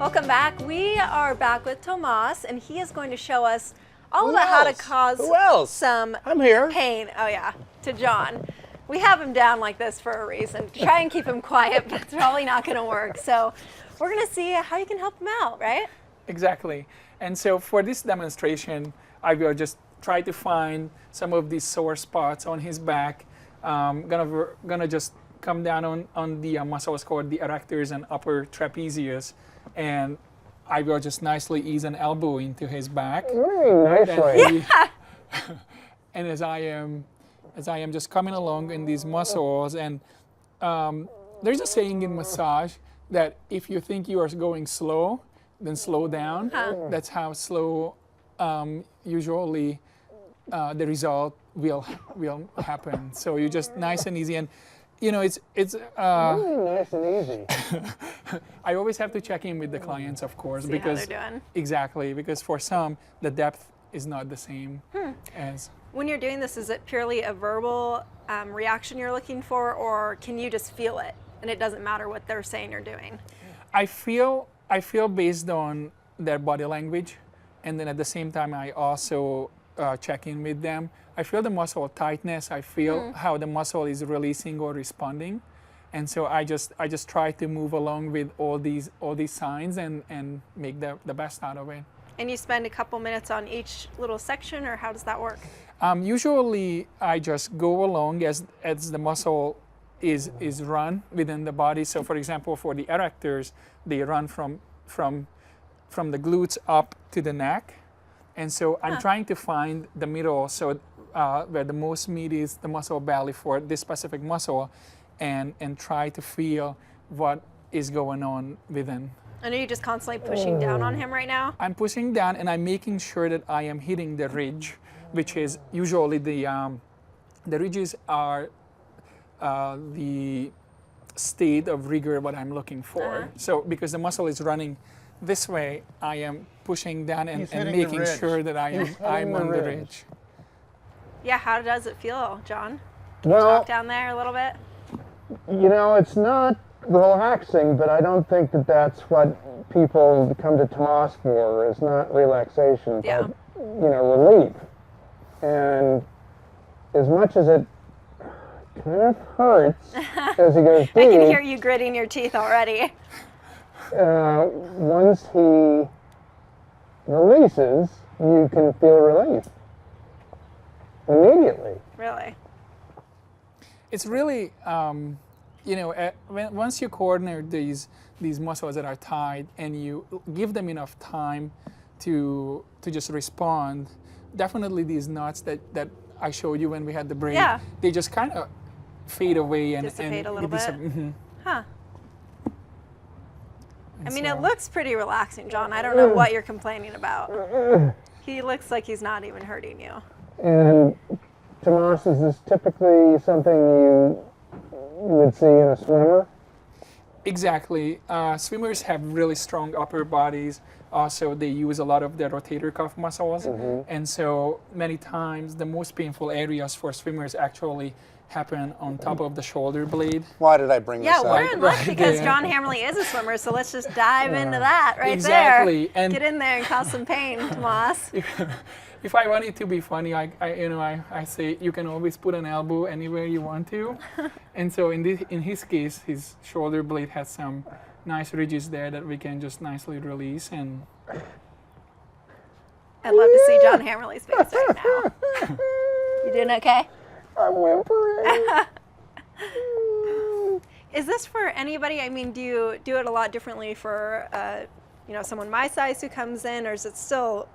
Welcome back. We are back with Tomas, and he is going to show us all about how to cause some pain. Oh yeah, to John. We have him down like this for a reason. Try and keep him quiet, but it's probably not going to work. So we're going to see how you can help him out, right? Exactly. And so for this demonstration, I will just try to find some of these sore spots on his back. Gonna just come down on the muscles called the erectors and upper trapezius, and I will just nicely ease an elbow into his back. Nicely. And as I am just coming along in these muscles, and there's a saying in massage that if you think you are going slow, then slow down. That's how slow usually the result will happen. So you just nice and easy, and it's nice and easy. I always have to check in with the clients, of course, See because how they're doing. Exactly, because for some the depth is not the same as. When you're doing this, is it purely a verbal reaction you're looking for, or can you just feel it and it doesn't matter what they're saying or doing? I feel based on their body language, and then at the same time I also check in with them. I feel the muscle tightness. I feel how the muscle is releasing or responding, and so I just try to move along with all these signs and make the best out of it. And you spend a couple minutes on each little section, or how does that work? Usually I just go along as the muscle is run within the body. So for example, for the erectors, they run from the glutes up to the neck. And so I'm trying to find the middle, so where the most meat is the muscle belly for this specific muscle, and try to feel what is going on within. And are you just constantly pushing down on him right now? I'm pushing down, and I'm making sure that I am hitting the ridge, which is usually the ridges are the state of rigor what I'm looking for. So because the muscle is running this way, I am pushing down and making sure that I'm on the ridge. Yeah, how does it feel, John? Well, Talk down there a little bit. It's not relaxing, but I don't think that that's what people come to Tomas for. It's not relaxation, but relief. And as much as it kind of hurts as he goes deep, I can hear you gritting your teeth already. Once he releases, you can feel relief immediately. Really? It's really, once you corner these muscles that are tight and you give them enough time to just respond, definitely these knots that I showed you when we had the break, they just kind of fade away and dissipate a little bit. Huh. And I mean, so, it looks pretty relaxing, John. I don't know what you're complaining about. He looks like he's not even hurting you. And Tomas, is this typically something you would see in a swimmer? Exactly. Swimmers have really strong upper bodies. Also, they use a lot of their rotator cuff muscles. And so many times the most painful areas for swimmers actually happen on top of the shoulder blade. Why did I bring this up? Yeah, we're in luck because John Hammarley is a swimmer, so let's just dive into that exactly. there. And get in there and cause some pain, Tomas. If I want it to be funny, I say you can always put an elbow anywhere you want to. And so in his case, his shoulder blade has some nice ridges there that we can just nicely release. And I'd love to see John Hammarley's face right now. You doing okay? I'm whimpering. Is this for anybody? I mean, do you do it a lot differently for someone my size who comes in, or is it still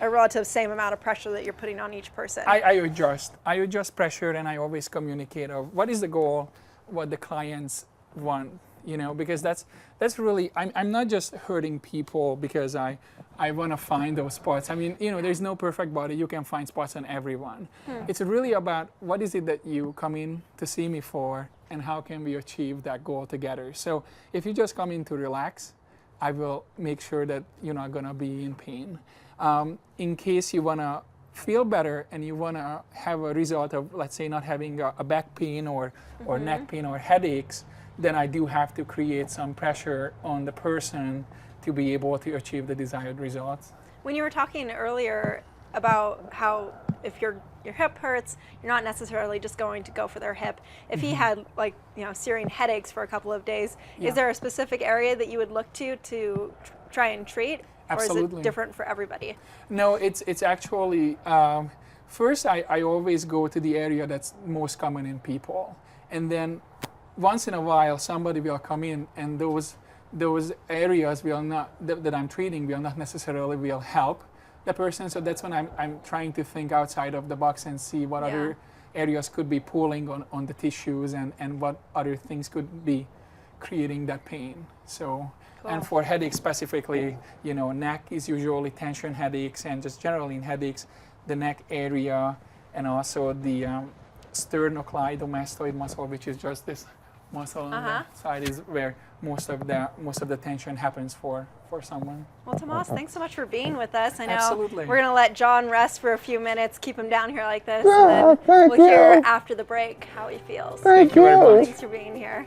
a relative same amount of pressure that you're putting on each person? I adjust pressure, and I always communicate of what is the goal, what the clients want, because that's really, I'm not just hurting people because I want to find those spots. I mean, there's no perfect body. You can find spots on everyone. It's really about what is it that you come in to see me for, and how can we achieve that goal together. So if you just come in to relax, I will make sure that you're not going to be in pain. In case you want to feel better and you want to have a result of, let's say, not having a back pain or neck pain or headaches, then I do have to create some pressure on the person to be able to achieve the desired results. When you were talking earlier about how if your hip hurts, you're not necessarily just going to go for their hip. If he had like, you know, searing headaches for a couple of days, is there a specific area that you would look to try and treat? Absolutely. Or is it different for everybody? No, it's actually, first I always go to the area that's most common in people. And then once in a while somebody will come in and those areas will not, that I'm treating will not necessarily will help the person. So that's when I'm trying to think outside of the box and see what other areas could be pulling on the tissues and what other things could be creating that pain. So, and for headaches specifically, you know, neck is usually tension headaches, and just generally in headaches, the neck area and also the sternocleidomastoid muscle, which is just this muscle on the side, is where most of the tension happens for someone. Well, Tomas, thanks so much for being with us. I know Absolutely. we're going to let John rest for a few minutes, keep him down here like this, and then we'll hear after the break how he feels. Thank you very much. Thanks for being here.